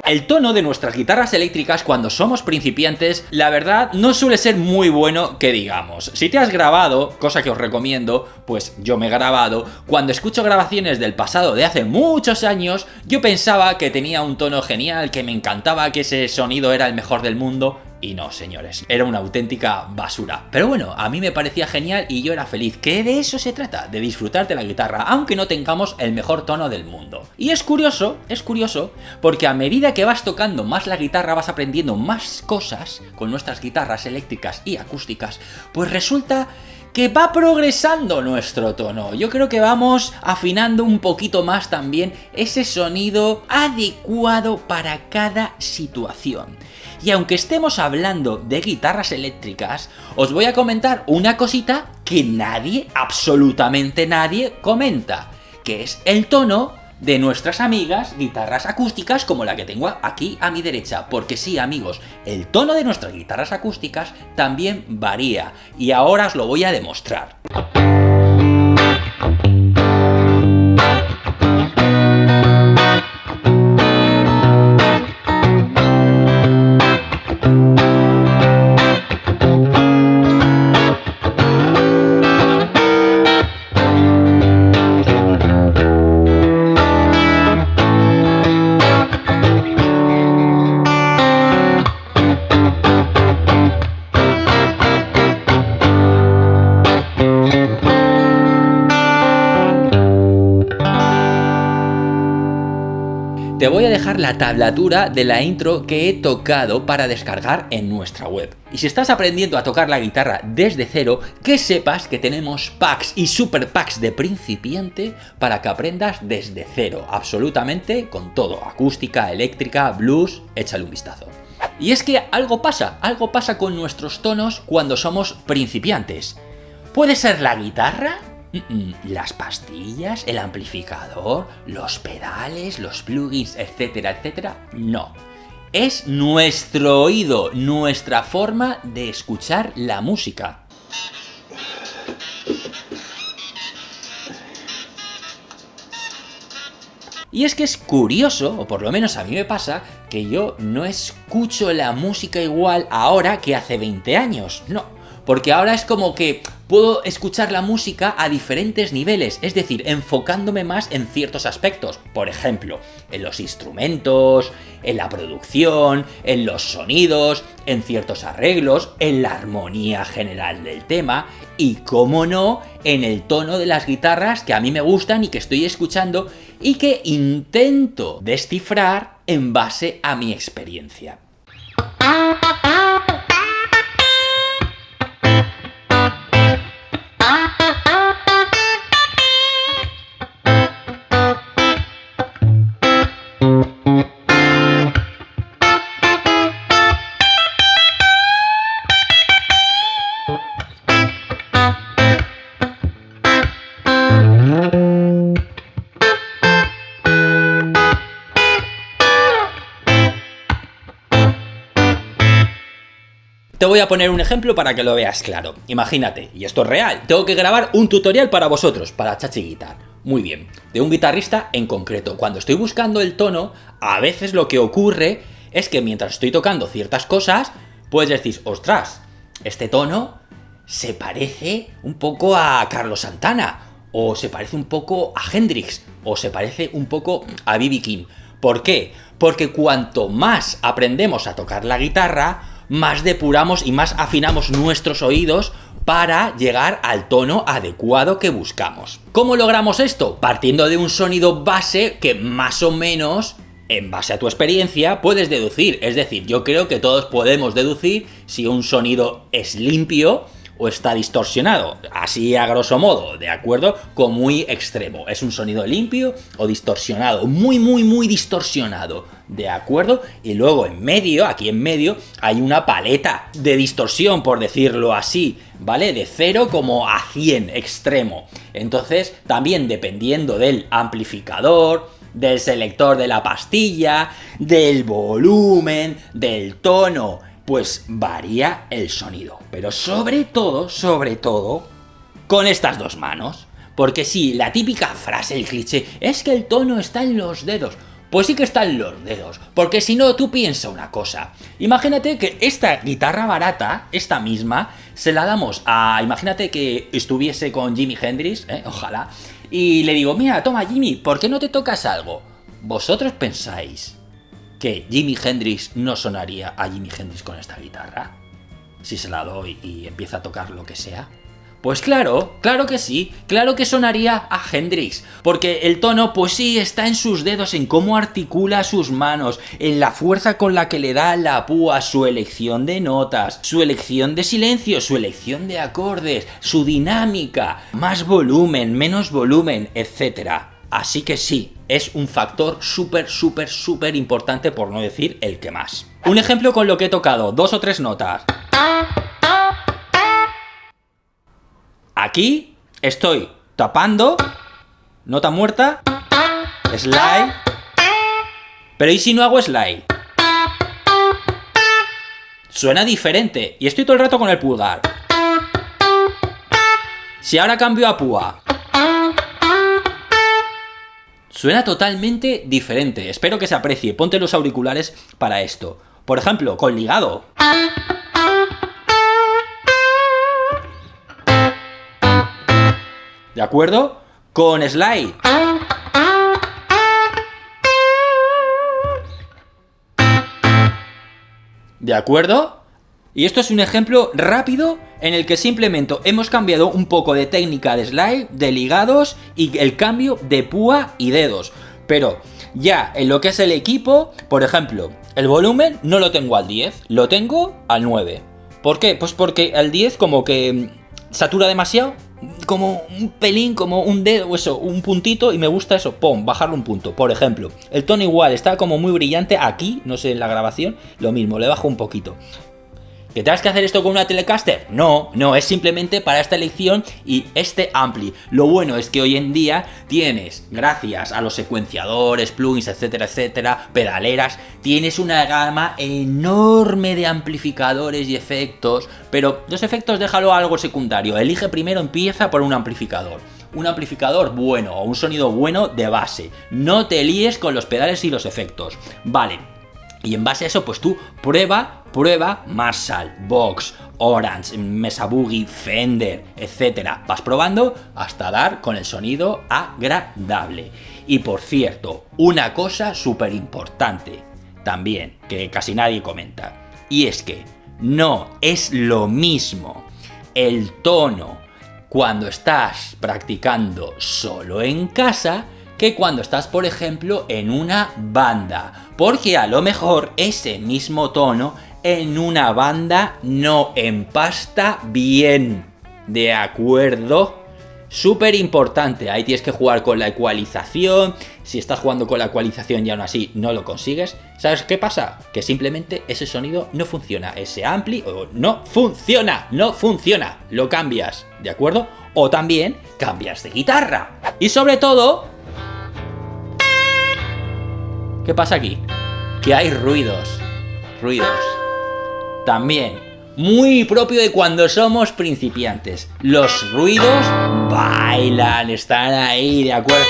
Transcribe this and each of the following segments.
El tono de nuestras guitarras eléctricas cuando somos principiantes, la verdad, no suele ser muy bueno que digamos. Si te has grabado, cosa que os recomiendo, pues yo me he grabado, cuando escucho grabaciones del pasado de hace muchos años, yo pensaba que tenía un tono genial, que me encantaba, que ese sonido era el mejor del mundo. Y no, señores, era una auténtica basura. Pero bueno, a mí me parecía genial y yo era feliz, que de eso se trata, de disfrutar de la guitarra, aunque no tengamos el mejor tono del mundo. Y es curioso, porque a medida que vas tocando más la guitarra, vas aprendiendo más cosas con nuestras guitarras eléctricas y acústicas, pues resulta que va progresando nuestro tono. Yo creo que vamos afinando un poquito más también ese sonido adecuado para cada situación. Y aunque estemos hablando de guitarras eléctricas, os voy a comentar una cosita que nadie, absolutamente nadie, comenta, que es el tono de nuestras amigas guitarras acústicas como la que tengo aquí a mi derecha. Porque sí, amigos, el tono de nuestras guitarras acústicas también varía. Y ahora os lo voy a demostrar. Te voy a dejar la tablatura de la intro que he tocado para descargar en nuestra web. Y si estás aprendiendo a tocar la guitarra desde cero, que sepas que tenemos packs y super packs de principiante para que aprendas desde cero, absolutamente con todo, acústica, eléctrica, blues, échale un vistazo. Y es que algo pasa con nuestros tonos cuando somos principiantes. ¿Puede ser la guitarra? Las pastillas, el amplificador, los pedales, los plugins, etcétera, etcétera. No. Es nuestro oído, nuestra forma de escuchar la música. Y es que es curioso, o por lo menos a mí me pasa, que yo no escucho la música igual ahora que hace 20 años. No, porque ahora es como que puedo escuchar la música a diferentes niveles, es decir, enfocándome más en ciertos aspectos. Por ejemplo, en los instrumentos, en la producción, en los sonidos, en ciertos arreglos, en la armonía general del tema y, cómo no, en el tono de las guitarras que a mí me gustan y que estoy escuchando y que intento descifrar en base a mi experiencia. Te voy a poner un ejemplo para que lo veas claro. Imagínate, y esto es real, tengo que grabar un tutorial para vosotros, para Chachi Guitar. Muy bien, de un guitarrista en concreto. Cuando estoy buscando el tono, a veces lo que ocurre es que mientras estoy tocando ciertas cosas, puedes decir, ostras, este tono se parece un poco a Carlos Santana, o se parece un poco a Hendrix, o se parece un poco a B.B. King. ¿Por qué? Porque cuanto más aprendemos a tocar la guitarra, más depuramos y más afinamos nuestros oídos para llegar al tono adecuado que buscamos. ¿Cómo logramos esto? Partiendo de un sonido base que más o menos, en base a tu experiencia, puedes deducir. Es decir, yo creo que todos podemos deducir si un sonido es limpio o está distorsionado, así a grosso modo, ¿de acuerdo? Como muy extremo, es un sonido limpio o distorsionado, muy distorsionado, ¿de acuerdo? Y luego en medio, aquí en medio, hay una paleta de distorsión, por decirlo así, ¿vale? De 0 como a 100, extremo. Entonces, también dependiendo del amplificador, del selector de la pastilla, del volumen, del tono, pues varía el sonido. Pero sobre todo, con estas dos manos. Porque sí, la típica frase, el cliché, es que el tono está en los dedos. Pues sí que están los dedos, porque si no, tú piensa una cosa. Imagínate que esta guitarra barata, esta misma, se la damos a... Imagínate que estuviese con Jimi Hendrix, ojalá, y le digo, mira, toma Jimi, ¿por qué no te tocas algo? ¿Vosotros pensáis que Jimi Hendrix no sonaría a Jimi Hendrix con esta guitarra? Si se la doy y empieza a tocar lo que sea. Pues claro, claro que sí, claro que sonaría a Hendrix, porque el tono pues sí está en sus dedos, en cómo articula sus manos, en la fuerza con la que le da la púa, su elección de notas, su elección de silencio, su elección de acordes, su dinámica, más volumen, menos volumen, etc. Así que sí, es un factor súper importante, por no decir el que más. Un ejemplo con lo que he tocado, 2 o 3 notas. Aquí estoy tapando, nota muerta, slide, pero ¿y si no hago slide? Suena diferente y estoy todo el rato con el pulgar. Si ahora cambio a púa, suena totalmente diferente. Espero que se aprecie. Ponte los auriculares para esto. Por ejemplo, con ligado. ¿De acuerdo? Con slide. ¿De acuerdo? Y esto es un ejemplo rápido en el que simplemente hemos cambiado un poco de técnica de slide, de ligados y el cambio de púa y dedos. Pero ya en lo que es el equipo, por ejemplo, el volumen no lo tengo al 10, lo tengo al 9. ¿Por qué? Pues porque al 10 como que satura demasiado, como un pelín, como un dedo, eso, un puntito, y me gusta eso, pum, bajarlo un punto. Por ejemplo, el tono igual, está como muy brillante aquí, no sé, en la grabación, lo mismo, le bajo un poquito. ¿Que tengas que hacer esto con una Telecaster? No, es simplemente para esta elección y este ampli. Lo bueno es que hoy en día tienes, gracias a los secuenciadores, plugins, etcétera, pedaleras, tienes una gama enorme de amplificadores y efectos, pero los efectos déjalo a algo secundario. Elige primero, empieza por un amplificador bueno o un sonido bueno de base. No te líes con los pedales y los efectos. Vale. Y en base a eso, pues tú prueba Marshall, Vox, Orange, Mesa Boogie, Fender, etc. Vas probando hasta dar con el sonido agradable. Y por cierto, una cosa súper importante también, que casi nadie comenta, y es que no es lo mismo el tono cuando estás practicando solo en casa que cuando estás, por ejemplo, en una banda. Porque a lo mejor ese mismo tono en una banda no empasta bien. ¿De acuerdo? Súper importante. Ahí tienes que jugar con la ecualización. Si estás jugando con la ecualización y aún así no lo consigues, ¿sabes qué pasa? Que simplemente ese sonido no funciona. Ese ampli no funciona. Lo cambias, ¿de acuerdo? O también cambias de guitarra. Y sobre todo, ¿qué pasa aquí? Que hay ruidos. También, muy propio de cuando somos principiantes. Los ruidos bailan, están ahí, ¿de acuerdo?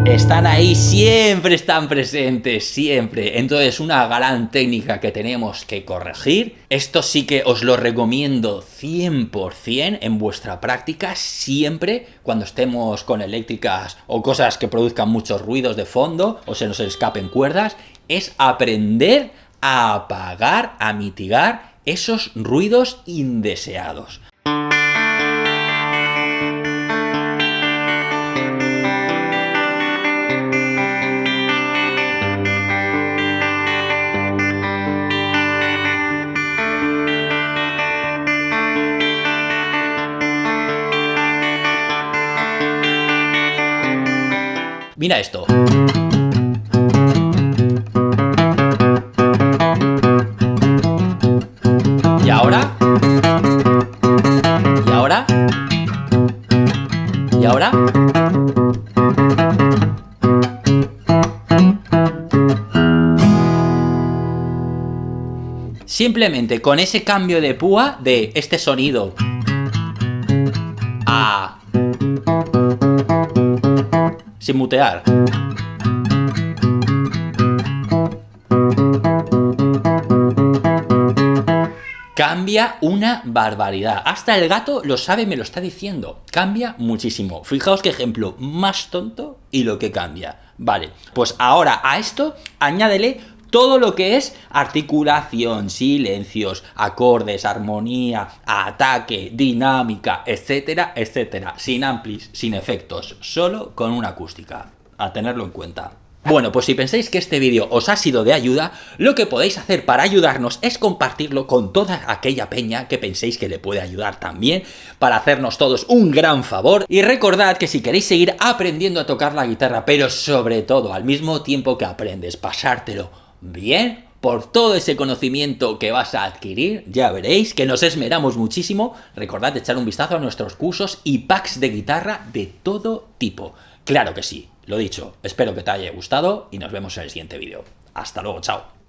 Están ahí, siempre están presentes, siempre. Entonces, una gran técnica que tenemos que corregir. Esto sí que os lo recomiendo 100% en vuestra práctica, siempre cuando estemos con eléctricas o cosas que produzcan muchos ruidos de fondo o se nos escapen cuerdas, es aprender a apagar, a mitigar esos ruidos indeseados. Mira esto. ¿Y ahora? ¿Y ahora? ¿Y ahora? Simplemente con ese cambio de púa de este sonido a sin mutear. Cambia una barbaridad. Hasta el gato lo sabe, me lo está diciendo. Cambia muchísimo. Fijaos qué ejemplo más tonto y lo que cambia. Vale, pues ahora a esto añádele todo lo que es articulación, silencios, acordes, armonía, ataque, dinámica, etcétera, etcétera. Sin amplis, sin efectos, solo con una acústica. A tenerlo en cuenta. Bueno, pues si pensáis que este vídeo os ha sido de ayuda, lo que podéis hacer para ayudarnos es compartirlo con toda aquella peña que penséis que le puede ayudar también, para hacernos todos un gran favor. Y recordad que si queréis seguir aprendiendo a tocar la guitarra, pero sobre todo al mismo tiempo que aprendes, pasártelo bien por todo ese conocimiento que vas a adquirir, ya veréis que nos esmeramos muchísimo. Recordad echar un vistazo a nuestros cursos y packs de guitarra de todo tipo. Claro que sí, lo dicho, espero que te haya gustado y nos vemos en el siguiente vídeo. Hasta luego, chao.